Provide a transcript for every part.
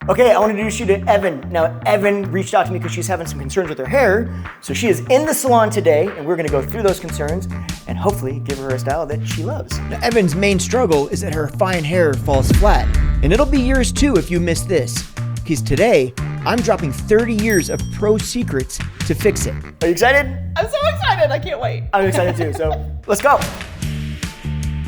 Okay, I want to introduce you to Evin. Now, Evin reached out to me because she's having some concerns with her hair. So she is in the salon today, and we're going to go through those concerns and hopefully give her a style that she loves. Now, Evin's main struggle is that her fine hair falls flat. And it'll be yours too if you miss this. Because today, I'm dropping 30 years of pro secrets to fix it. Are you excited? I'm so excited, I can't wait. I'm excited too, so let's go.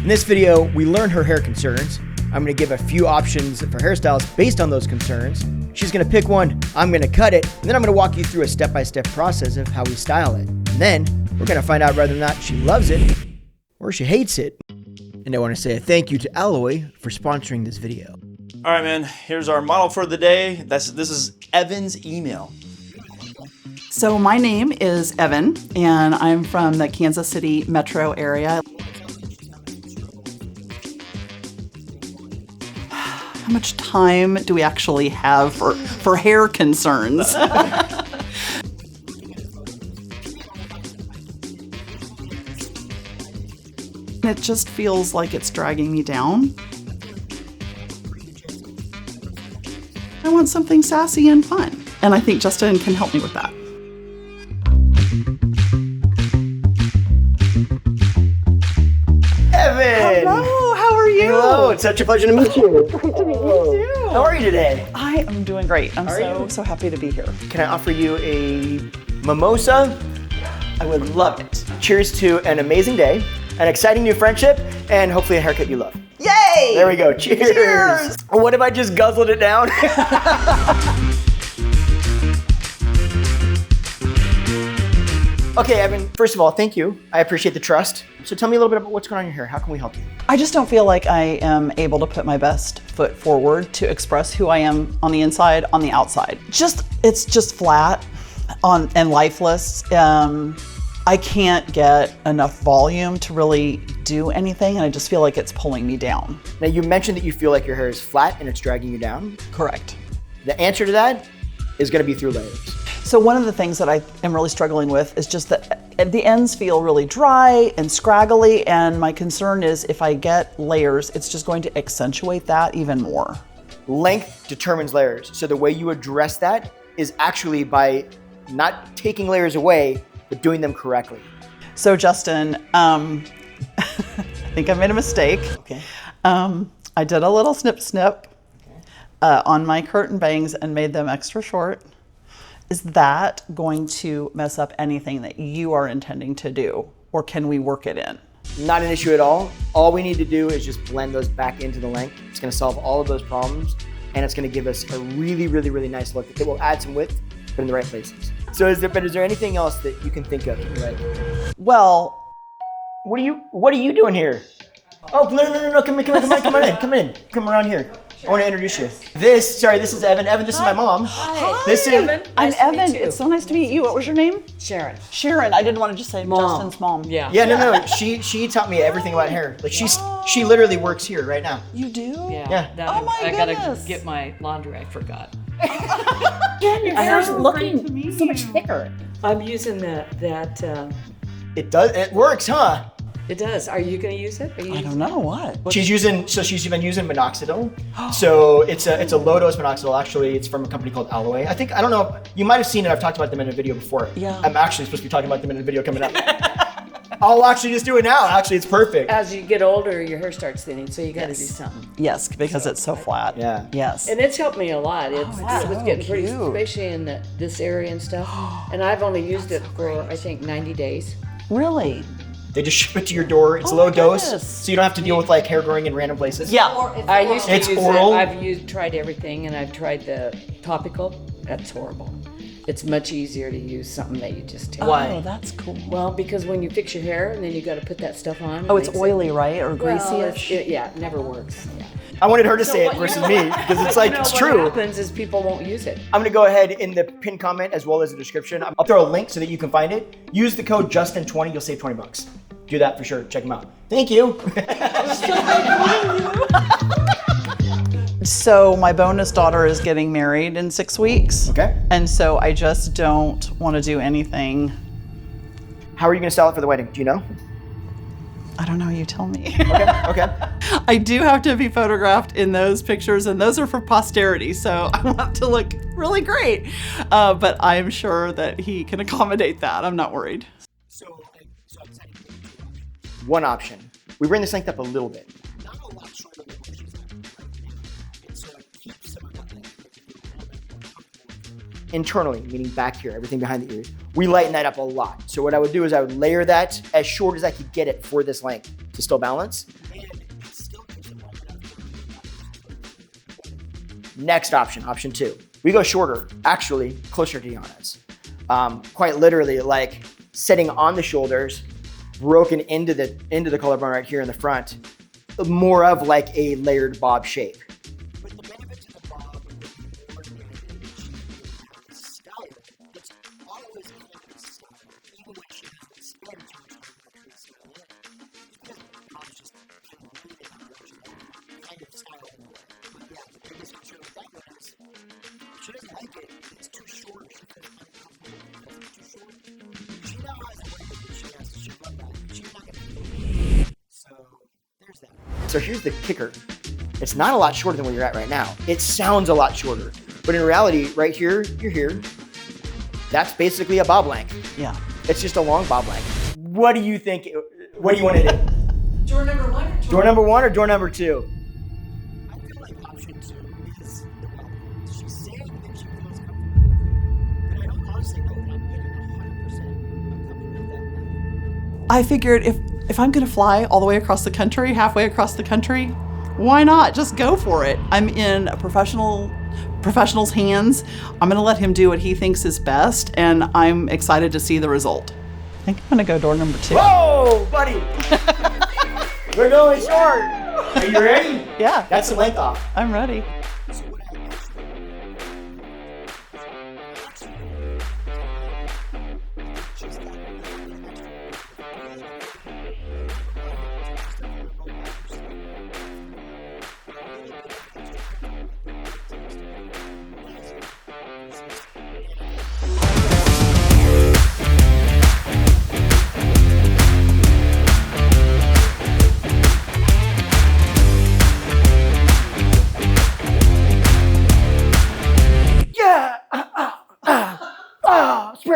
In this video, we learn her hair concerns. I'm gonna give a few options for hairstyles based on those concerns. She's gonna pick one, I'm gonna cut it, and then I'm gonna walk you through a step-by-step process of how we style it. And then, we're gonna find out whether or not she loves it or she hates it. And I wanna say a thank you to Alloy for sponsoring this video. All right, man, here's our model for the day. This is Evin's email. So my name is Evin, and I'm from the Kansas City metro area. How much time do we actually have for hair concerns? It just feels like it's dragging me down. I want something sassy and fun, and I think Justin can help me with that. Evin! Hello, how are you? Hello, it's such a pleasure to meet you. Great to meet you too. How are you today? I am doing great. I'm so happy to be here. Can I offer you a mimosa? I would love it. Cheers to an amazing day, an exciting new friendship, and hopefully a haircut you love. Yay! There we go. Cheers. Cheers. What if I just guzzled it down? Okay, Evin, first of all, thank you. I appreciate the trust. So tell me a little bit about what's going on in your hair. How can we help you? I just don't feel like I am able to put my best foot forward to express who I am on the inside, on the outside. It's just flat and lifeless. I can't get enough volume to really do anything, and I just feel like it's pulling me down. Now, you mentioned that you feel like your hair is flat and it's dragging you down. Correct. The answer to that is going to be through layers. So one of the things that I am really struggling with is just that the ends feel really dry and scraggly, and my concern is if I get layers, it's just going to accentuate that even more. Length determines layers. So the way you address that is actually by not taking layers away, but doing them correctly. So Justin, I think I made a mistake. Okay. I did a little snip on my curtain bangs and made them extra short. Is that going to mess up anything that you are intending to do, or can we work it in? Not an issue at all. All we need to do is just blend those back into the length. It's gonna solve all of those problems, and it's gonna give us a really, really, really nice look that will add some width, but in the right places. So is there anything else that you can think of? Right? Well, What are you doing here? Oh, no, come in. Come around here. I want to introduce you. This is Evin. Evin, this is my mom. Hi. This is Evin. I'm Nice to meet Evin. you. It's so nice to meet you. What was your name? Sharon. Sharon. I didn't want to just say Justin's mom. Yeah. Yeah, no. She taught me everything about hair. Like she literally works here right now. You do? Yeah. Now Oh my I gotta goodness. get my laundry. I forgot. Your hair's looking so much thicker. I'm using that. It works, huh? It does. Are you gonna use it? I don't know what. She's been using minoxidil. So it's a low dose minoxidil. Actually, it's from a company called Alloy. I don't know. You might have seen it. I've talked about them in a video before. Yeah. I'm actually supposed to be talking about them in a video coming up. I'll actually just do it now. Actually, it's perfect. As you get older, your hair starts thinning, so you gotta do something. Yes, because it's so flat. Yeah. Yes. And it's helped me a lot. It was so getting pretty, cute. especially in this area and stuff. And I've only used it for I think 90 days. Really? They just ship it to your door. It's Oh low my dose, goodness. so you don't have to deal with like hair growing in random places. Yeah. I used to It's use oral. it. I've tried everything, and I've tried the topical. That's horrible. It's much easier to use something that you just take. Why? Oh, that's cool. Well, because when you fix your hair and then you got to put that stuff on. Oh, it it's makes oily, right? Or It, well, greasy-ish? yeah, it never works. Yeah. I wanted her to say it versus me because it's like it's What true. happens is people won't use it. I'm gonna go ahead in the pinned comment as well as the description. I'll throw a link so that you can find it. Use the code Justin20. You'll save $20. Do that for sure. Check them out. Thank you. So my bonus daughter is getting married in 6 weeks. Okay. And so I just don't want to do anything. How are you gonna style it for the wedding? Do you know? I don't know, you tell me. Okay. I do have to be photographed in those pictures, and those are for posterity, so I want to look really great. But I'm sure that he can accommodate that. I'm not worried. One option. We bring this length up a little bit. Internally, meaning back here, everything behind the ears, we lighten that up a lot. So what I would do is I would layer that as short as I could get it for this length to still balance. Next option, option 2. We go shorter, actually closer to Yana's. Quite literally, like sitting on the shoulders, broken into the collarbone right here in the front, more of like a layered bob shape. So here's the kicker. It's not a lot shorter than where you're at right now. It sounds a lot shorter, but in reality, right here, you're here. That's basically a bob length. Yeah. It's just a long bob length. What do you think? What do you want to do? Door number 1 or Door number 1 or door number 2? I feel like option 2 is the one. She's saying that she feels comfortable, but I don't honestly know that I'm getting 100% comfortable with that. I figured if I'm gonna fly all the way across the country, halfway across the country, why not? Just go for it. I'm in a professional's hands. I'm gonna let him do what he thinks is best, and I'm excited to see the result. I think I'm gonna go door number 2. Whoa, buddy! We're going short. Are you ready? Yeah, That's the length off. I'm ready.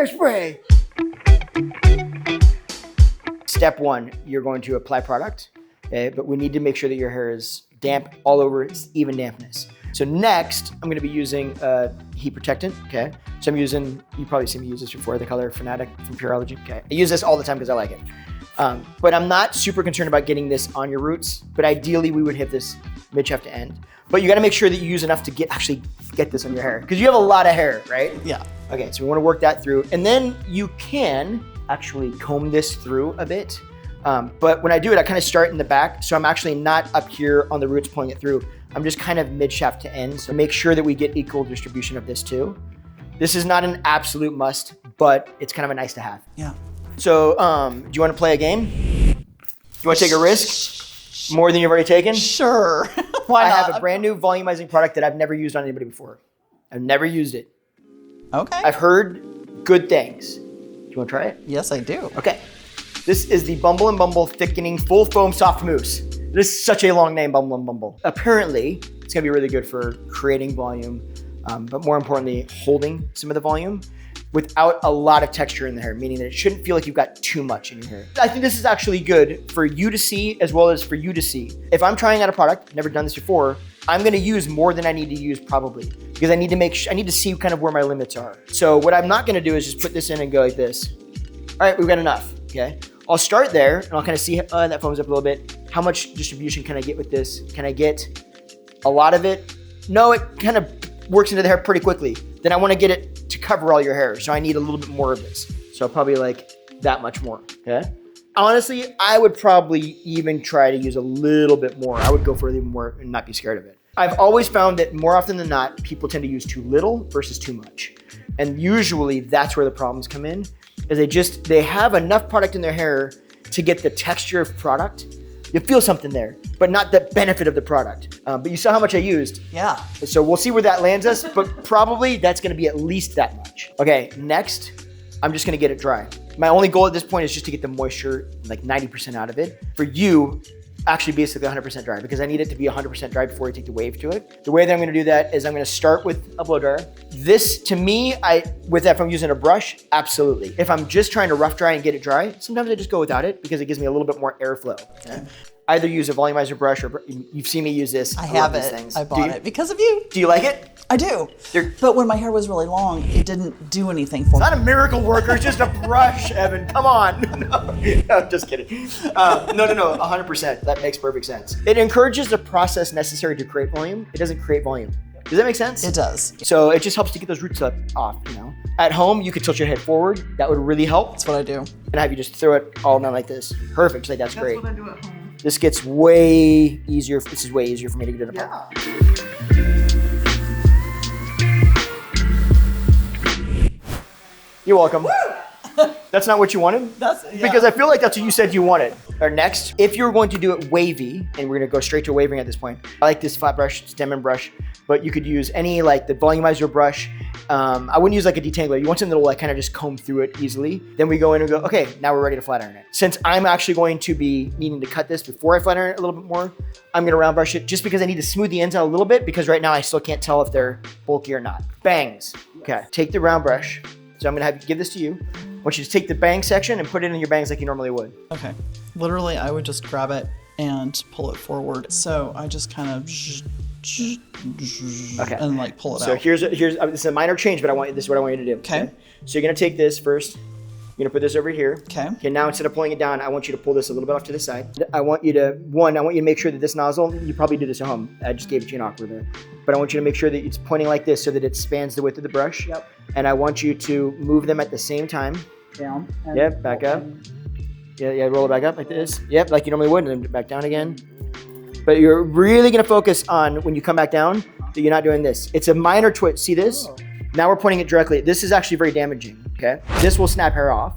Spray. Step 1, you're going to apply product, but we need to make sure that your hair is damp all over, it's even dampness. So next, I'm going to be using heat protectant, okay? So I'm using, you probably seen me use this before, the color Fanatic from Pure Allergy, okay? I use this all the time because I like it. But I'm not super concerned about getting this on your roots, but ideally we would hit this mid-shaft to end. But you got to make sure that you use enough to actually get this on your hair, because you have a lot of hair, right? Yeah. Okay, so we want to work that through. And then you can actually comb this through a bit. But when I do it, I kind of start in the back. So I'm actually not up here on the roots pulling it through. I'm just kind of mid-shaft to end. So make sure that we get equal distribution of this too. This is not an absolute must, but it's kind of a nice to have. Yeah. So do you want to play a game? You want to take a risk? More than you've already taken? Sure. Why I not? have a brand new volumizing product that I've never used on anybody before. I've never used it. Okay. I've heard good things. Do you want to try it? Yes, I do. Okay. This is the Bumble and Bumble Thickening Full Foam Soft Mousse. This is such a long name, Bumble and Bumble. Apparently, it's gonna be really good for creating volume, but more importantly, holding some of the volume without a lot of texture in the hair, meaning that it shouldn't feel like you've got too much in your hair. I think this is actually good for you to see as well as for you to see. If I'm trying out a product, never done this before, I'm gonna use more than I need to use probably, because I need to see kind of where my limits are. So what I'm not gonna do is just put this in and go like this. All right, we've got enough, okay? I'll start there and I'll kind of see, that foams up a little bit. How much distribution can I get with this? Can I get a lot of it? No, it kind of works into the hair pretty quickly. Then I wanna get it to cover all your hair, so I need a little bit more of this. So probably like that much more, okay? Honestly, I would probably even try to use a little bit more. I would go for a little more and not be scared of it. I've always found that more often than not, people tend to use too little versus too much. And usually that's where the problems come in, is they have enough product in their hair to get the texture of product. You feel something there, but not the benefit of the product. But you saw how much I used. Yeah. So we'll see where that lands us, but probably that's gonna be at least that much. Okay, next, I'm just gonna get it dry. My only goal at this point is just to get the moisture like 90% out of it. For you, actually basically 100% dry, because I need it to be 100% dry before I take the wave to it. The way that I'm gonna do that is I'm gonna start with a blow dryer. This, to me, if I'm using a brush, absolutely. If I'm just trying to rough dry and get it dry, sometimes I just go without it because it gives me a little bit more airflow. Okay? Either use a volumizer brush or you've seen me use this. I have love it. these things. I bought it because of you. Do you like it? I do. But when my hair was really long, it didn't do anything for me. Not a miracle worker, it's just a brush, Evan. Come on. No, just kidding. No, 100%. That makes perfect sense. It encourages the process necessary to create volume. It doesn't create volume. Does that make sense? It does. So it just helps to get those roots off, you know. At home, you could tilt your head forward. That would really help. That's what I do. And have you just throw it all down like this. Perfect. Like, that's great. That's what I do at home. This gets way easier. This is way easier for me to get it apart. You're welcome. That's not what you wanted? Because I feel like that's what you said you wanted. Or next, if you're going to do it wavy, and we're gonna go straight to waving at this point, I like this flat brush, stem and brush, but you could use any like the volumizer brush. I wouldn't use like a detangler. You want something that will like kind of just comb through it easily. Then we go in and go, okay, now we're ready to flat iron it. Since I'm actually going to be needing to cut this before I flat iron it a little bit more, I'm gonna round brush it just because I need to smooth the ends out a little bit, because right now I still can't tell if they're bulky or not. Bangs. Okay, take the round brush. So I'm gonna give this to you. I want you to take the bang section and put it in your bangs like you normally would. Okay. Literally, I would just grab it and pull it forward. So I just kind of and like pull it out. So here's this is a minor change, but this is what I want you to do. Okay. So you're gonna take this first. You're gonna put this over here. Okay. Okay, now instead of pulling it down, I want you to pull this a little bit off to the side. I want you to make sure that this nozzle, you probably do this at home. I just gave it to you in awkward there. But I want you to make sure that it's pointing like this so that it spans the width of the brush. Yep. And I want you to move them at the same time. Down. Yep, back up. Yeah, roll it back up like this. Yep, like you normally would, and then back down again. But you're really gonna focus on, when you come back down, that you're not doing this. It's a minor twist. See this? Oh. Now we're pointing it directly. This is actually very damaging, okay? This will snap hair off.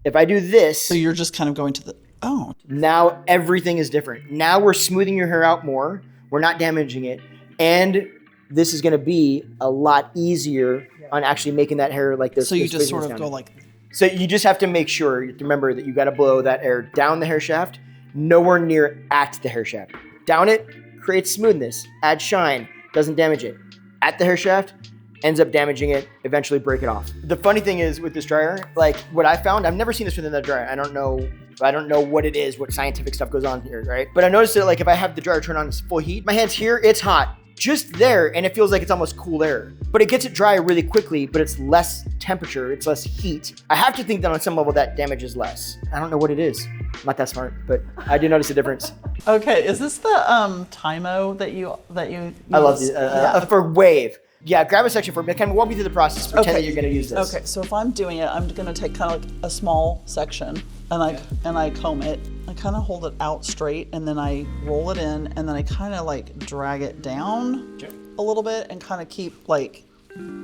If I do this. So you're just kind of going to the, oh. Now everything is different. Now we're smoothing your hair out more. We're not damaging it. And this is gonna be a lot easier on actually making that hair like this. So you just sort of go like. So you just have to make sure, remember that you gotta blow that air down the hair shaft, nowhere near at the hair shaft. Down it, creates smoothness, adds shine, doesn't damage it. At the hair shaft, ends up damaging it, eventually break it off. The funny thing is with this dryer, like what I found, I've never seen this within the dryer. I don't know what it is, what scientific stuff goes on here, right? But I noticed that like if I have the dryer turn on its full heat, my hand's here, it's hot. Just there, and it feels like it's almost cool air. But it gets it dry really quickly, but it's less temperature, it's less heat. I have to think that on some level that damages less. I don't know what it is. I'm not that smart, but I do notice a difference. Okay, is this the Tymo that you use? I love these, for wave. Yeah, grab a section for me. Kind of walk me through the process. Pretend that you're gonna use this. Okay, so if I'm doing it, I'm gonna take kind of like a small section and I comb it. I kind of hold it out straight and then I roll it in and then I kind of like drag it down a little bit and kind of keep like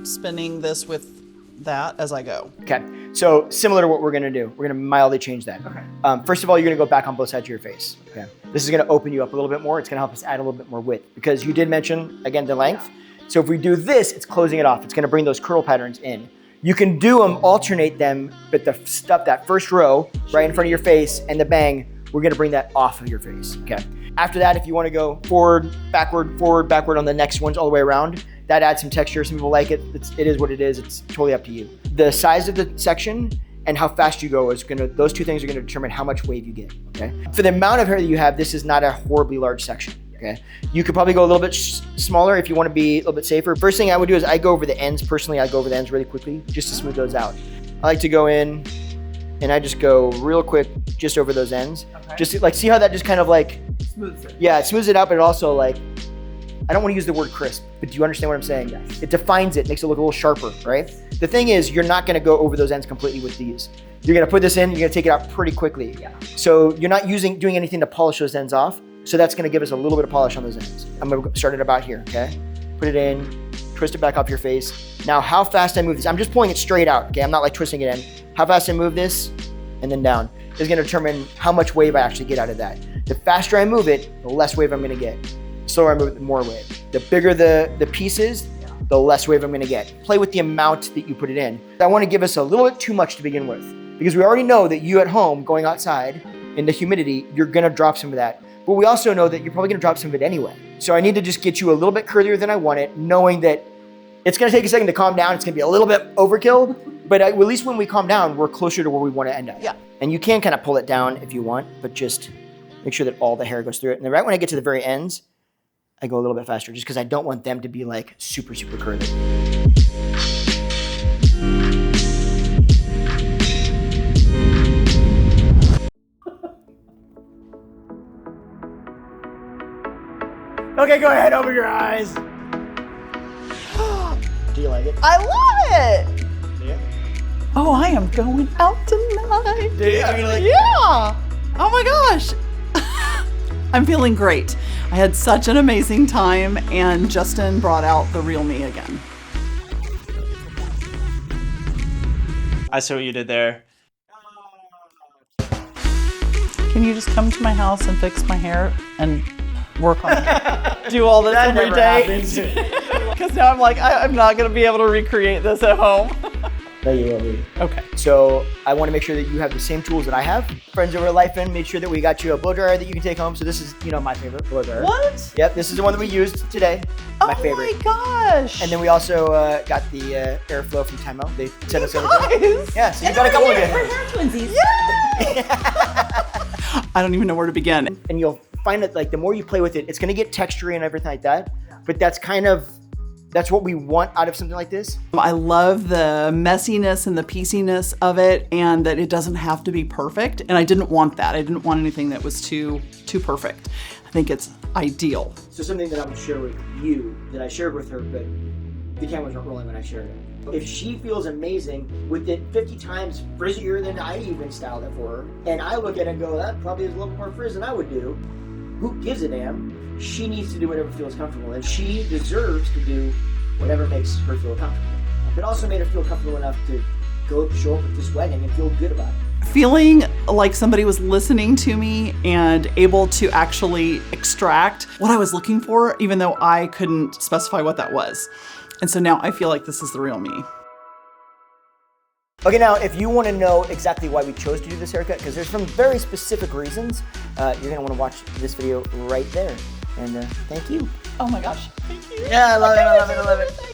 spinning this with that as I go. Okay, so similar to what we're gonna do. We're gonna mildly change that. Okay. First of all, you're gonna go back on both sides of your face. Okay. This is gonna open you up a little bit more. It's gonna help us add a little bit more width because you did mention, again, the length. So if we do this, it's closing it off. It's gonna bring those curl patterns in. You can do them, alternate them, but the stuff, that first row, right in front of your face and the bang, we're gonna bring that off of your face, okay? After that, if you wanna go forward, backward on the next ones all the way around, that adds some texture. Some people like it. It is what it is. It's totally up to you. The size of the section and how fast you go is those two things are gonna determine how much wave you get, okay? For the amount of hair that you have, this is not a horribly large section. Okay. You could probably go a little bit smaller if you want to be a little bit safer. First thing I would do is I go over the ends. Personally, I go over the ends really quickly just to smooth those out. I like to go in and I just go real quick just over those ends. Okay. Just like, see how that just kind of like smooths it. Yeah, it smooths it out, but it also like, I don't want to use the word crisp, but do you understand what I'm saying? Yes. It defines it, makes it look a little sharper, right? The thing is, you're not going to go over those ends completely with these. You're going to put this in, you're going to take it out pretty quickly. Yeah. So you're not doing anything to polish those ends off. So that's gonna give us a little bit of polish on those ends. I'm gonna start it about here, okay? Put it in, twist it back off your face. Now, how fast I move this, I'm just pulling it straight out, okay? I'm not like twisting it in. How fast I move this, and then down, is gonna determine how much wave I actually get out of that. The faster I move it, the less wave I'm gonna get. The slower I move it, the more wave. The bigger the pieces, the less wave I'm gonna get. Play with the amount that you put it in. I wanna give us a little bit too much to begin with, because we already know that you at home going outside in the humidity, you're gonna drop some of that. But we also know that you're probably gonna drop some of it anyway. So I need to just get you a little bit curlier than I want it, knowing that it's gonna take a second to calm down. It's gonna be a little bit overkill, but at least when we calm down, we're closer to where we wanna end up. Yeah. And you can kind of pull it down if you want, but just make sure that all the hair goes through it. And then right when I get to the very ends, I go a little bit faster just because I don't want them to be like super, super curly. Okay, go ahead, open your eyes. Do you like it? I love it. Yeah. Oh, I am going out tonight. Do you? I mean, like, Yeah. Oh my gosh. I'm feeling great. I had such an amazing time, and Justin brought out the real me again. I see what you did there. Can you just come to my house and fix my hair and work on it? Do all this that every never day? happens. Because now I'm like, I'm not going to be able to recreate this at home. No, you will be. Okay. So I want to make sure that you have the same tools that I have. Friends over at LifeIn made sure that we got you a blow dryer that you can take home. So this is, my favorite blow dryer. What? Yep, this is the one that we used today. My favorite. Oh my gosh. And then we also got the airflow from Time Out. They sent us everything. Guys. Yeah, so you got a couple of We're good. hair twinsies. I don't even know where to begin. And you'll find that like the more you play with it, it's gonna get textury and everything like that. But that's what we want out of something like this. I love the messiness and the pieceiness of it, and that it doesn't have to be perfect. And I didn't want that. I didn't want anything that was too perfect. I think it's ideal. So something that I'm gonna share with you, that I shared with her, but the cameras weren't rolling when I shared it. If she feels amazing with it 50 times frizzier than I even styled it for her, and I look at it and go, that probably is a little more frizz than I would do, who gives a damn? She needs to do whatever feels comfortable, and she deserves to do whatever makes her feel comfortable. But also made her feel comfortable enough to go show up at this wedding and feel good about it. Feeling like somebody was listening to me and able to actually extract what I was looking for, even though I couldn't specify what that was. And so now I feel like this is the real me. Okay, now if you want to know exactly why we chose to do this haircut, because there's some very specific reasons, you're going to want to watch this video right there. And thank you. Oh my gosh. Thank you. Yeah, I love it, I love it, I love it.